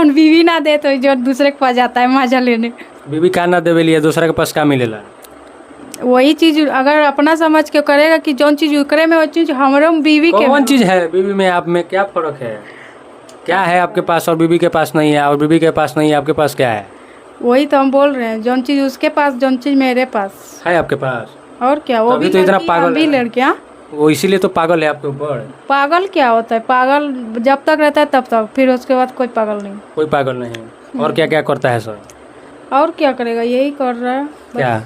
जौन बीवी ना दे तो जो दूसरे के पास जाता है मजा लेने। बीवी का ना देवे लिए दूसरा के पास का मिलेला? वही चीज अगर अपना समझ के करेगा कि जौन चीज करे में वो चीज हमारे बीवी के कौन चीज है बीवी में आप में, क्या फर्क है? क्या है आपके पास और बीवी के पास नहीं है, और बीवी के पास नहीं है आपके पास क्या है? वही तो हम बोल रहे हैं, जौन चीज उसके पास जौन चीज मेरे पास है आपके पास। और क्या, वो भी तो इतना पागल हम भी लड़कियां। वो इसीलिए तो पागल है आपके ऊपर। पागल क्या होता है? पागल जब तक रहता है तब तक, फिर उसके बाद कोई पागल नहीं। कोई पागल नहीं। और क्या क्या करता है सर? और क्या करेगा, यही कर रहा है बस। क्या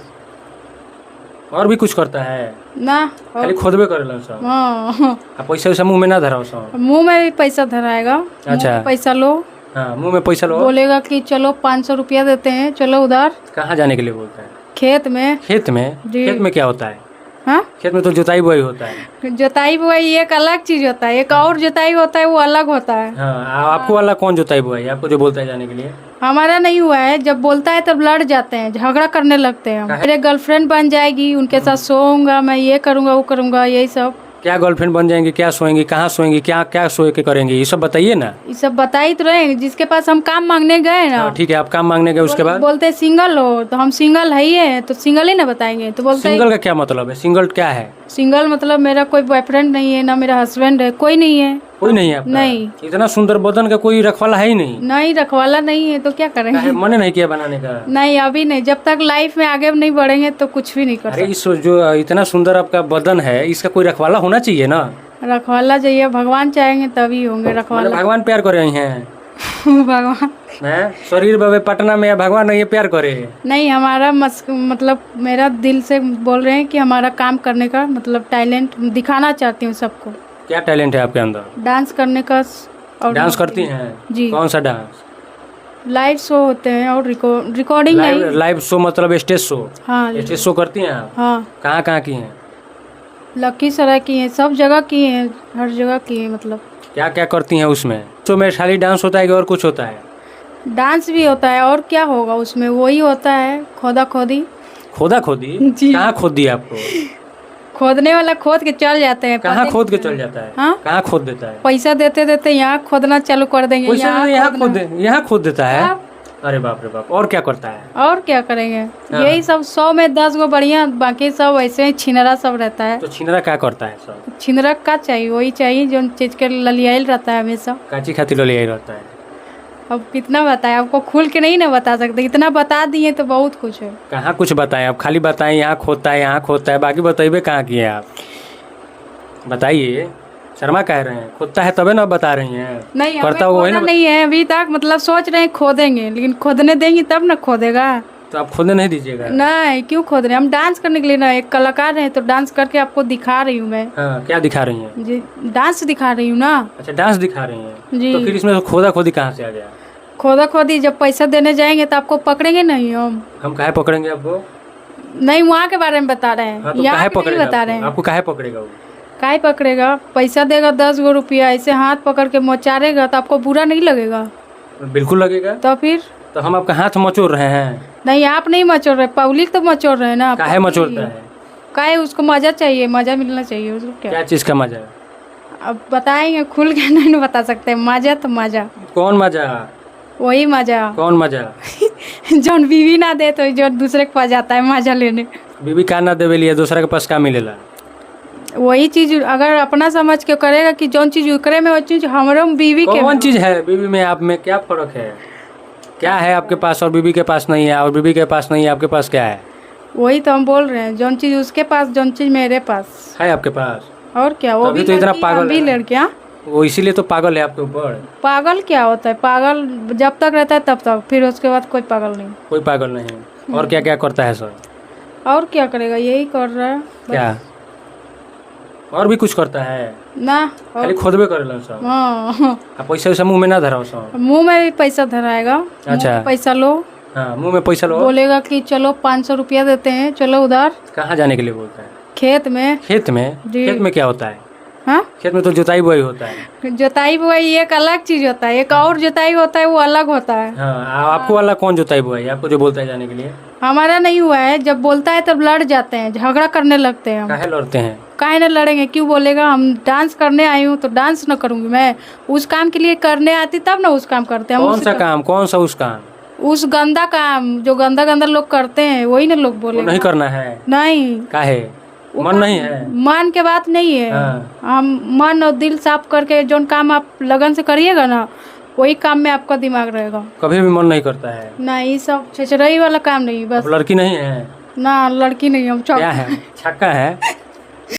और भी कुछ करता है? ना खाली खोदबे करेला सर। हाँ पैसा वैसा मुंह में ना धराओ सर। मुंह में भी पैसा धराएगा। अच्छा। मुंह में पैसा लो। हाँ, मुंह में पैसा लो। बोलेगा कि चलो 500 रुपया देते हैं, चलो उधर। कहाँ जाने के लिए बोलता है? खेत में। खेत में? जी। खेत में क्या होता है? हाँ, खेत में तो जुताई बुआई होता है। जोताई बुआई एक अलग चीज होता है, एक और जोताई होता है वो अलग होता है। हाँ, आपको वाला कौन जुताई बुआई आपको जो बोलता है जाने के लिए? हमारा नहीं हुआ है, जब बोलता है तब लड़ जाते हैं, झगड़ा करने लगते हैं। मेरे गर्लफ्रेंड बन जाएगी, उनके साथ सोऊंगा, मैं ये करूंगा वो करूंगा, यही सब। क्या गर्लफ्रेंड बन जाएंगी, क्या सोएंगी, कहाँ सोएंगी, क्या क्या सोए के करेंगे, ये सब बताइए ना। ये सब बताई तो रहे, जिसके पास हम काम मांगने गए ना। ठीक है, आप काम मांगने गए, उसके बाद बोलते सिंगल हो, तो हम सिंगल है ही है, तो सिंगल ही ना बताएंगे। तो बोलते सिंगल का क्या मतलब है? सिंगल क्या है? सिंगल मतलब मेरा कोई बॉयफ्रेंड नहीं है, ना मेरा हस्बैंड है, कोई नहीं है। कोई नहीं है आपका? नहीं। इतना सुंदर बदन का कोई रखवाला है ही नहीं? नहीं, रखवाला नहीं है तो क्या करेंगे। मन नहीं किया बनाने का? नहीं, अभी नहीं, जब तक लाइफ में आगे नहीं बढ़ेंगे तो कुछ भी नहीं कर अरे इस जो इतना सुंदर आपका बदन है, इसका कोई रखवाला होना चाहिए ना। रखवाला चाहिए, भगवान चाहेंगे तभी होंगे रखवाला। भगवान प्यार कर रहे हैं? भगवान शरीर बाबे पटना में भगवान नहीं प्यार करे? नहीं, हमारा मतलब मेरा दिल से बोल रहे हैं कि हमारा काम करने का मतलब टैलेंट दिखाना चाहती हूँ सबको। क्या टैलेंट है आपके अंदर? डांस करने का। और डांस करती हैं? जी। कौन सा डांस? लाइव शो होते हैं और रिकॉर्डिंग नहीं। लाइव शो मतलब स्टेज शो? हाँ, स्टेज शो करती हैं आप? हाँ। कहाँ कहाँ की हैं? लखीसराय की हैं, सब जगह की हैं, हर जगह की हैं। मतलब क्या क्या करती हैं उसमें? तो में खाली डांस होता है कि और कुछ होता है? डांस भी होता है, और क्या होगा उसमें, वही होता है खोदा खोदी। खोदा खोदी? जी। कहाँ खोद दिया आपको? खोदने वाला खोद के चल जाते हैं। कहाँ खोद के चल जाता है? हाँ? कहाँ खोद देता है? पैसा देते देते यहाँ खोदना चालू कर देंगे। यहाँ खोद देता है? हाँ। अरे बाप रे बाप। और क्या करता है? और क्या करेंगे, हाँ। यही सब 100 में 10 गो बढ़िया, बाकी सब ऐसे ही छिनरा सब रहता है। तो छिनरा क्या करता है सब? छिनरा का चाहिए, वही चाहिए जो चीज के ललियाल रहता है हमेशा। काची खातिर ले रहता है? अब कितना बताए आपको, खुल के नहीं ना बता सकते, इतना बता दिए तो बहुत कुछ है। कहाँ कुछ बताएं आप? खाली बताएं यहाँ खोदता है, यहाँ खोदता है, बाकी बताइए कहाँ किए आप? बताइए, शर्मा कह रहे हैं? खोदता है तबे ना बता रही हैं? नहीं, करता हुआ खोदा नहीं है अभी तक, मतलब सोच रहे हैं खोदेंगे, लेकिन खोदने देंगे तब ना खोदेगा। तो आप खोदने नहीं दीजिएगा? नहीं, क्यों खोद रहे हैं, हम डांस करने के लिए ना, एक कलाकार हैं तो डांस करके आपको दिखा रही हूँ मैं। हाँ, क्या दिखा रही हैं? जी, डांस दिखा रही हूँ ना। अच्छा, डांस दिखा रही हैं। जी। तो फिर इसमें खोदा खोदी कहाँ से आ गया? खोदा खोदी जब पैसा देने जाएंगे तो आपको पकड़ेंगे नहीं हम काहे पकड़ेंगे आपको? नहीं, वहाँ के बारे में बता रहे हैं। हाँ, तो यहाँ काहे के नहीं पकड़ेगा बता रहे हैं। आपको? काहे पकड़ेगा वो? काहे पकड़ेगा, पैसा देगा 10 गो रुपया, ऐसे हाथ पकड़ के मोचारेगा तो आपको बुरा नहीं लगेगा? बिल्कुल लगेगा। तो फिर तो हम आपका हाथ मचोड़ रहे हैं? नहीं, आप नहीं मचोड़ रहे, पब्लिक तो मचोड़ रहे हैं ना। काहे मचोड़ता है? काहे, उसको मजा चाहिए, मजा मिलना चाहिए उसको। क्या चीज का मजा? अब बताएंगे, खुल के नहीं ना बता सकते। मजा तो मजा। कौन मजा? वही मजा। कौन मजा? जौन बीवी ना दे तो जो दूसरे के पास जाता है मजा लेने। बीवी का ना देवे लिए दूसरा के पास का मिलेला? वही चीज अगर अपना समझ के करेगा कि जौन चीज करे में वो चीज हमारे बीवी के। कौन चीज है बीवी में आप में, क्या फर्क है? क्या है आपके पास और बीवी के पास नहीं है, और बीवी के पास नहीं है आपके पास क्या है? वही तो हम बोल रहे हैं, जौन चीज उसके पास जौन चीज मेरे पास है आपके पास। और क्या, वो भी तो इतना पागल हम भी लड़कियां। वो इसीलिए तो पागल है आपके ऊपर। पागल क्या होता है, पागल जब तक रहता है तब तक, फिर उसके बाद कोई पागल नहीं। कोई पागल नहीं। और क्या क्या करता है सर? और क्या करेगा, यही कर रहा है बस। क्या और भी कुछ करता है? ना, खाली खोदबे करेला सर। हाँ। पैसा वैसा मुंह में ना धराओ सर। मुंह में भी पैसा धराएगा। अच्छा। मुंह में पैसा लो। हाँ, मुंह में पैसा लो। बोलेगा कि चलो 500 रुपया देते हैं, चलो उधर। कहाँ जाने के लिए बोलता है? खेत में। खेत में? जी। खेत में क्या होता है? हाँ, खेत में तो जुताई बुआई होता है। जोताई बुआई एक अलग चीज होता है, एक और जोताई होता है वो अलग होता है। हाँ, आपको वाला कौन जुताई बुआई है? आपको जो बोलता है जाने के लिए? हमारा नहीं हुआ है, जब बोलता है तब लड़ जाते हैं, झगड़ा करने लगते हैं हम। काहे लड़ते हैं? काहे न लड़ेंगे, क्यों बोलेगा? हम डांस करने आई हूँ तो डांस न करूंगी मैं? उस काम के लिए करने आती तब ना उस काम करते हैं हम। कौन सा काम? कौन सा उस काम? उस गंदा काम जो गंदा गंदा लोग करते हैं वही ना लोग वो बोलेगा। नहीं करना है? नहीं, काहे? मन नहीं है? मन के बात नहीं है। हाँ। हम मन और दिल साफ करके जो काम आप लगन से करिएगा ना, वही काम में आपका दिमाग रहेगा। कभी भी मन नहीं करता है? नहीं, सब छेचरई वाला काम नहीं, बस। अब लड़की नहीं है? ना, लड़की नहीं, हम क्या है? छक्का है?